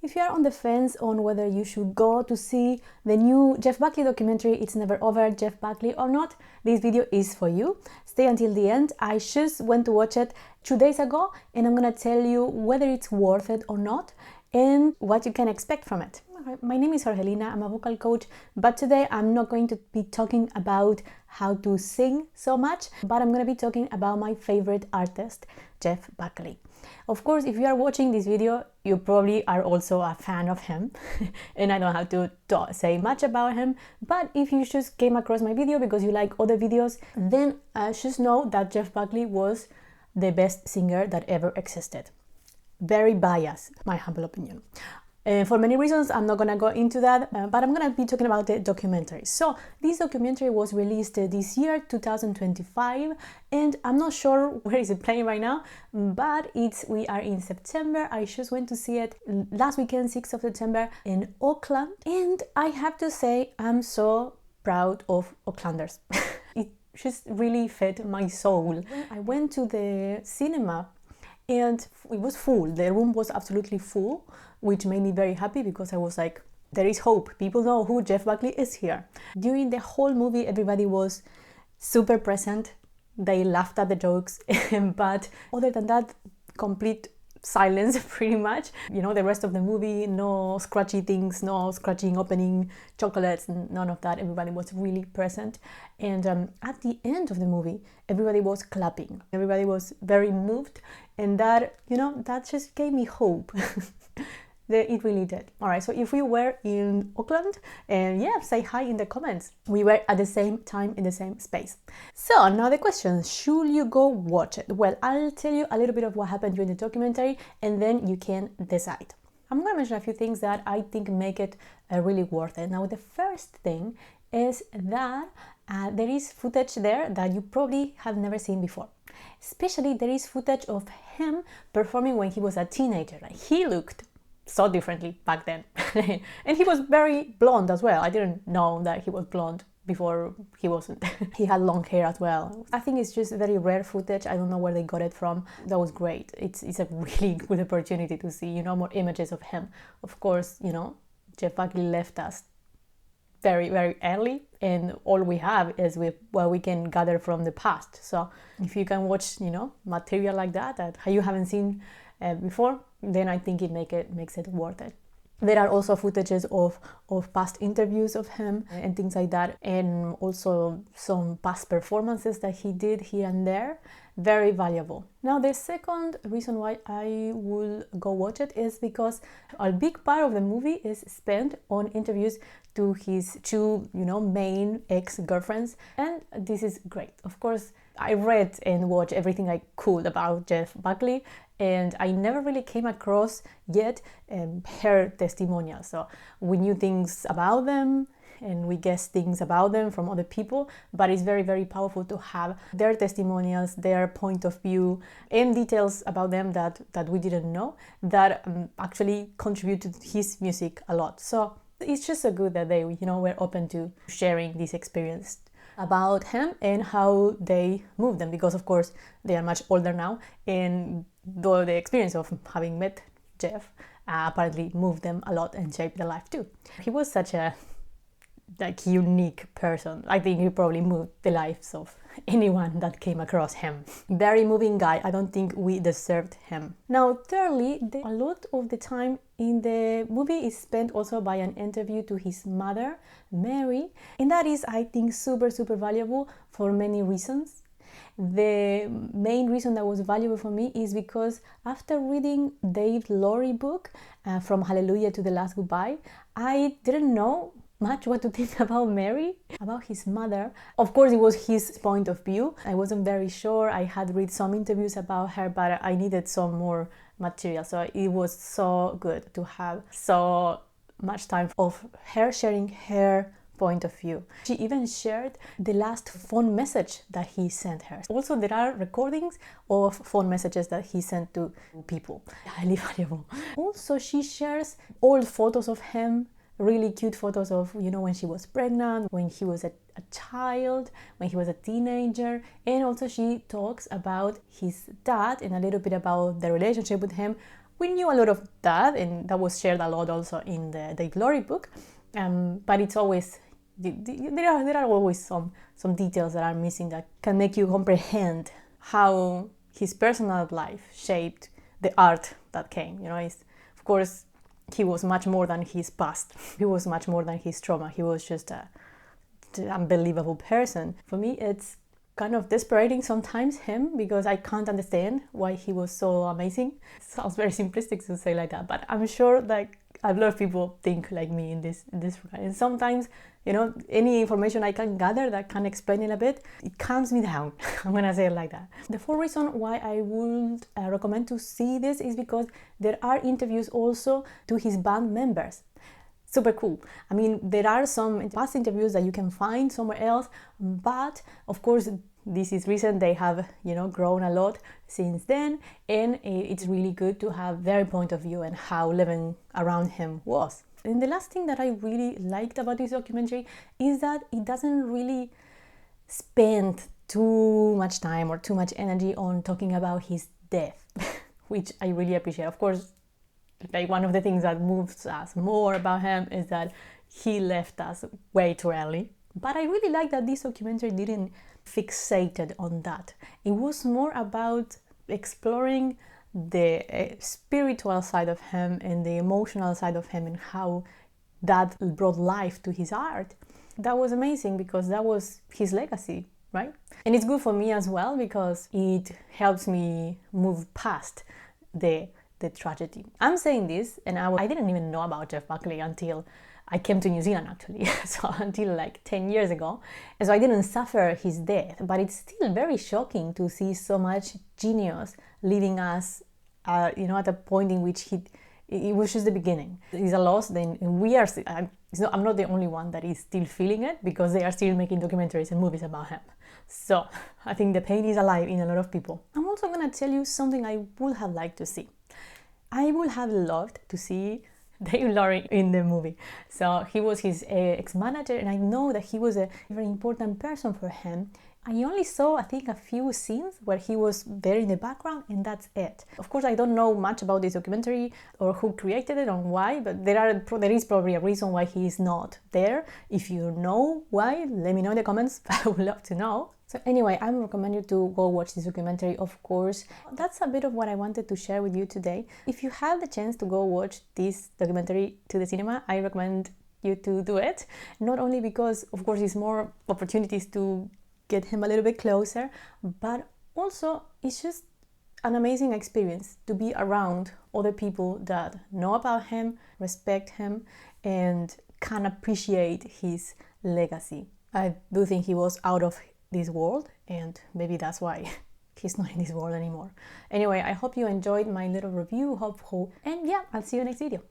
If you are on the fence on whether you should go to see the new Jeff Buckley documentary, It's Never Over, Jeff Buckley, or not, this video is for you. Stay until the end. I just went to watch it 2 days ago, and I'm gonna tell you whether it's worth it or not and what you can expect from it. My name is Jorgelina, I'm a vocal coach, but today I'm not going to be talking about how to sing so much, but I'm going to be talking about my favorite artist, Jeff Buckley. Of course, if you are watching this video, you probably are also a fan of him, and I don't have to say much about him, but if you just came across my video because you like other videos, then just know that Jeff Buckley was the best singer that ever existed. Very biased, my humble opinion. For many reasons, I'm not gonna go into that, but I'm gonna be talking about the documentary. So this documentary was released this year, 2025, and I'm not sure where is it playing right now, but we are in September. I just went to see it last weekend, 6th of September, in Auckland, and I have to say I'm so proud of Aucklanders. It just really fed my soul. I went to the cinema and it was full. The room was absolutely full, which made me very happy because I was like, there is hope. People know who Jeff Buckley is here. During the whole movie, everybody was super present. They laughed at the jokes, but other than that, complete silence pretty much. You know, the rest of the movie, no scratchy things, no scratching, opening chocolates, none of that. Everybody was really present. And at the end of the movie, everybody was clapping. Everybody was very moved. And that, you know, that just gave me hope. It really did. All right, so if we were in Auckland, and yeah, say hi in the comments. We were at the same time in the same space. So now the question, should you go watch it? Well, I'll tell you a little bit of what happened during the documentary, and then you can decide. I'm gonna mention a few things that I think make it really worth it. Now, the first thing is that there is footage there that you probably have never seen before. Especially there is footage of him performing when he was a teenager. Like, he looked so differently back then. And he was very blonde as well. I didn't know that he was blonde before he wasn't. He had long hair as well. I think it's just very rare footage. I don't know where they got it from. That was great. It's a really good opportunity to see, you know, more images of him. Of course, you know, Jeff Buckley left us very, very early, and all we have is what we can gather from the past. So if you can watch, you know, material like that you haven't seen before, then I think it makes it worth it. There are also footages of past interviews of him and things like that, and also some past performances that he did here and there. Very valuable. Now, the second reason why I will go watch it is because a big part of the movie is spent on interviews to his two, you know, main ex-girlfriends, and this is great. Of course, I read and watched everything I could about Jeff Buckley, and I never really came across yet her testimonials. So we knew things about them and we guessed things about them from other people, but it's very, very powerful to have their testimonials, their point of view, and details about them that we didn't know that actually contribute to his music a lot. So it's just so good that they, you know, were open to sharing this experience about him and how they moved them, because of course they are much older now, and the experience of having met Jeff apparently moved them a lot and shaped their life too. He was such a unique person. I think he probably moved the lives of anyone that came across him. Very moving guy. I don't think we deserved him. Now, thirdly, a lot of the time in the movie is spent also by an interview to his mother, Mary, and that is, I think, super, super valuable for many reasons. The main reason that was valuable for me is because after reading Dave Laurie book, From Hallelujah to the Last Goodbye, I didn't know much what to think about Mary, about his mother. Of course, it was his point of view. I wasn't very sure. I had read some interviews about her, but I needed some more material. So it was so good to have so much time of her sharing her point of view. She even shared the last phone message that he sent her. Also, there are recordings of phone messages that he sent to people. Highly valuable. Also, she shares old photos of him, really cute photos of, you know, when she was pregnant, when he was a child, when he was a teenager. And also she talks about his dad and a little bit about the relationship with him We knew a lot of that, and that was shared a lot also in the Glory book, but it's always, there are always some details that are missing that can make you comprehend how his personal life shaped the art that came. Of course, he was much more than his past. He was much more than his trauma. He was just an unbelievable person. For me, it's kind of desperating sometimes him, because I can't understand why he was so amazing. It sounds very simplistic to say like that, but I'm sure that a lot of people think like me in this regard. And sometimes, any information I can gather that can explain it a bit, it calms me down. I'm gonna say it like that. The fourth reason why I would recommend to see this is because there are interviews also to his band members. Super cool. I mean, there are some past interviews that you can find somewhere else, but of course this is recent. They have, grown a lot since then, and it's really good to have their point of view and how living around him was. And the last thing that I really liked about this documentary is that it doesn't really spend too much time or too much energy on talking about his death, which I really appreciate. Of course, like, one of the things that moves us more about him is that he left us way too early. But I really like that this documentary didn't fixate on that. It was more about exploring the spiritual side of him and the emotional side of him, and how that brought life to his art. That was amazing, because that was his legacy, right? And it's good for me as well, because it helps me move past the tragedy. I'm saying this, and I didn't even know about Jeff Buckley until I came to New Zealand, actually. So until like 10 years ago. And so I didn't suffer his death, but it's still very shocking to see so much genius leaving us, at a point in which it was just the beginning. It's a loss, then we are, I'm not the only one that is still feeling it, because they are still making documentaries and movies about him. So I think the pain is alive in a lot of people. I'm also going to tell you something I would have liked to see. I would have loved to see Dave Laurie in the movie. So he was his ex-manager, and I know that he was a very important person for him. I only saw, I think, a few scenes where he was there in the background, and that's it. Of course, I don't know much about this documentary or who created it or why, but there is probably a reason why he is not there. If you know why, let me know in the comments. I would love to know. So anyway, I would recommend you to go watch this documentary, of course. That's a bit of what I wanted to share with you today. If you have the chance to go watch this documentary to the cinema, I recommend you to do it. Not only because, of course, it's more opportunities to get him a little bit closer, but also it's just an amazing experience to be around other people that know about him, respect him, and can appreciate his legacy. I do think he was out of this world, and maybe that's why he's not in this world anymore. Anyway, I hope you enjoyed my little review, and yeah, I'll see you next video.